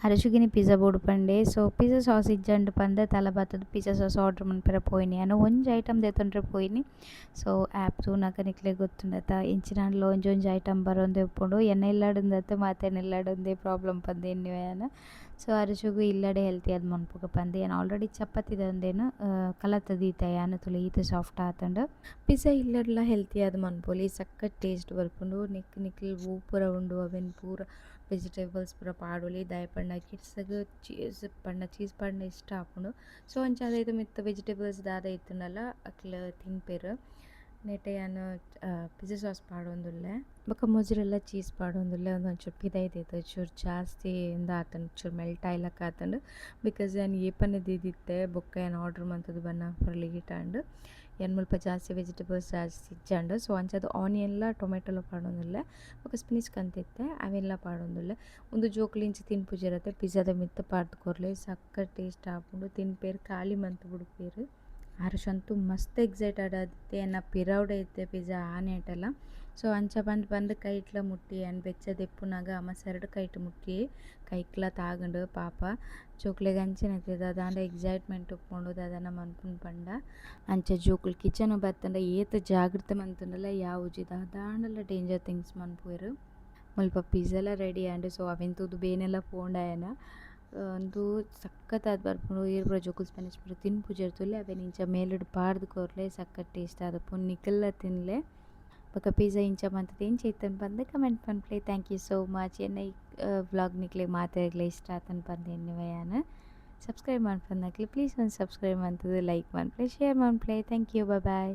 ಅರಶಿಗಿನಿ pizza board ಪಂಡೆ so pizza sauce ಇಜ್ಜಂಡು ಪಂದೆ ತಲ ಬತ್ತದ pizza sauce order ಮನ್ಪೆರ ಪೋಯಿನಿ ಅನ್ನ ಒಂಜಿ ಐಟಮ್ ದೆತೊಂಡ್ರೆ ಪೋಯಿನಿ. ಸೊ ಆ್ಯಪ್ ತೂನಗ ನಿಕ್ಲೆ ಗೊತ್ತುಂಡತ ಇಂಚಿನಾಂಡ್ಲ ಒಂಜೊಂಜಿ ಐಟಮ್ ಬರೋಂದೆ ಉಪ್ಪುಂಡು ಎನ್ನ ಇಲ್ಲಾಡುಂದತ್ತ ಮಾತೆನ ಇಲ್ಲಾಡೊಂದೇ ಪ್ರಾಬ್ಲಮ್ ಪಂದೆ ಎನ್ನಿವೆಯನ. ಸೊ ಅರಶಿಗು ಇಲ್ಲಡೆ ಹೆಲ್ತಿ ಅದು ಮನ್ಪುಗ ಪಂದೆ ಏನು ಆಲ್ರೆಡಿ ಚಪಾತಿ ದಂದೇನು ಕಲತ ದೀತೆಯಾನ ತುಲು ಈತ ಸಾಫ್ಟ್ ಆತಂಡು ಪಿಜ್ಜಾ ಇಲ್ಲಡ್ಲ ಹೆಲ್ತಿ ಅದು ಮನ್ಪೊಲಿ ಸಖತ್ ಟೇಸ್ಟ್ ಬರ್ಪುಂಡು. ನಿಕ್ಲು ಹೂ ಪೂರ ಉಂಡು ಅವೆನ್ ಪೂರ ವೆಜಿಟೇಬಲ್ಸ್ ಪೂರ ಪಾಡೊಲಿ ದಾಯೆ ಪಂಡ ಕಿಡ್ಸ್ಗ್ ಚೀಸ್ ಪಂಡ ಇಷ್ಟ ಆಪುಂಡು. ಸೊ ಅಂಚಾದ ಮಿತ್ತ ವೆಜಿಟೇಬಲ್ಸ್ ದಾದ ಇತ್ತುಂಡಲ ಅಕ್ಲ ತಿನ್ಪೆರ್ ನೆಟೆ ಯಾನ್ ಪಿಜ್ಜಾ ಸಾಸ್ ಪಾಡೊಂದುಲ್ಲೆ ಬೊಕ ಮೊಜರೆಲ್ಲ ಚೀಸ್ ಪಾಡೊಂದುಲ್ಲೆ ಒಂಚೂರು ಪಿದೈದೈತೆ ಚೂರು ಜಾಸ್ತಿ ಆತಂಡು ಚೂರು ಮೆಲ್ಟ್ ಆಯ್ಲಕ್ಕ ಆತಂಡು. ಬಿಕಾಸ್ ಯಾನ್ ಏಪನೆ ದೀದಿತ್ತೆ ಬೊಕ್ಕ ಏನು ಆರ್ಡ್ರ್ ಮಂತದ್ದು ಬನ್ನ ಪೂರ ಲೇಟ್ ಆಂಡ್ ಏನು ಮುಲ್ಪ ಜಾಸ್ತಿ ವೆಜಿಟೇಬಲ್ಸ್ ಜಾಸ್ತಿ ಇಜ್ಜಂಡು. ಸೊ ಅಂಚಾದ ಆನಿಯನ್ಲ ಟೊಮೆಟೊಲ ಪಾಡೊಂದುಲ್ಲೆ ಬೊಕ ಸ್ಪಿನಿಚ್ ಕಂತಿತ್ತೆ ಅವೆಲ್ಲ ಪಾಡೊಂದುಲ್ಲೆ ಒಂದು ಜೋಕ್ಲಿಂಚ ತಿನ್ಪುಜಿರತ್ತೆ ಪಿಜ್ಜಾದ ಮಿತ್ತ ಪಾಡ್ದು ಕೊರ್ಲೆ ಸಕ್ಕ ಟೇಸ್ಟ್ ಆಪುಂಡು ತಿನ್ಪೇರು ಖಾಲಿ ಮಂತ್ ಬಿಡ್ಪೇರು. ಅರಶಂತೂ ಮಸ್ತ್ ಎಕ್ಸೈಟೆಡ್ ಆದಿತ್ತೆ ಎನ್ನ ಪಿರವುಡೆ ಇತ್ತೆ ಪಿಜ್ಜಾ ಆನೆಟೆಲ್ಲ. ಸೊ ಅಂಚ ಬಂದು ಕೈಟ್ಲ ಮುಟ್ಟಿ ಆ್ಯಂಡ್ ಬೆಚ್ಚ ದೆಪ್ಪುನಾಗ ಅಮ್ಮ ಸರಡು ಕೈಟ್ ಮುಟ್ಟಿ ಕೈಕ್ಲ ತಾಗಂಡು ಪಾಪ ಜೋಕ್ಲೆಗ್ ಅಂಚೆನೈತೆ ದಾದಾಂಡ ಎಕ್ಸೈಟ್ಮೆಂಟ್ ಉಪ್ಪುಂಡು ದಾದಾನ ಮನ್ಪುನ್ ಪಂಡ ಅಂಚ ಜೋಕ್ಲು ಕಿಚನ್ ಬತ್ತಂಡ ಏತ ಜಾಗ್ರತೆ ಮಂತುಂಡಲ ಯಾವುಜಿ ದಾದಾಂಡಲ ಡೇಂಜರ್ ಥಿಂಗ್ಸ್ ಮನ್ಪುವೆರು. ಮುಲ್ಪ ಪಿಜ್ಜೆಲ್ಲ ರೆಡಿ ಆಂಡ್ ಸೊ ಅವೆನ್ ತೂದು ಬೇನೆಲ್ಲ ಪೋಂಡಾಯನ ಒಂದು ಸಖತ್ತಾದ ಬರ್ಪುಂಡು ಏರ್ ಪೂರ ಜೋಕುಲು ಸ್ಪೆನಿಶ್ ಪೂರ ತಿನ್ಪುಜೆರ್ ಅವೆನ್ ಇಂಚ ಮೇಲುಡು ಪಾಡ್ದು ಕೊರ್ಲೆ ಸಖತ್ ಟೇಸ್ಟ್ ಆದಪ್ಪು ನಿಕಲ್ಲ ತಿನ್ಲೆ ಬೊಕ ಪಿಜ್ಜಾ ಇಂಚ ಮಂತದ ಎಂಚ ಇತ್ತಂದು ಪಂದೆ ಕಮೆಂಟ್ ಪನ್ಪ್ಲೆ. ಥ್ಯಾಂಕ್ ಯು ಸೋ ಮಚ್ ಎನ್ನ ಈ ವ್ಲಾಗ್ ನಿಕ್ಲೆ ಮಾತಾಡ್ಲೆ ಇಷ್ಟ ಆತನ್ ಪಂದೆ ಎನ್ನುವೆ ಯಾನ್ ಸಬ್ಸ್ಕ್ರೈಬ್ ಮಾಡ್ಪಂದಾಕ್ಲೆ ಪ್ಲೀಸ್ ಒಂದು ಸಬ್ಸ್ಕ್ರೈಬ್ ಮಂತದ್ದು ಲೈಕ್ ಮನ್ಪ್ಲೆ ಶೇರ್ ಮನ್ಪ್ಲೆ. Thank you bye.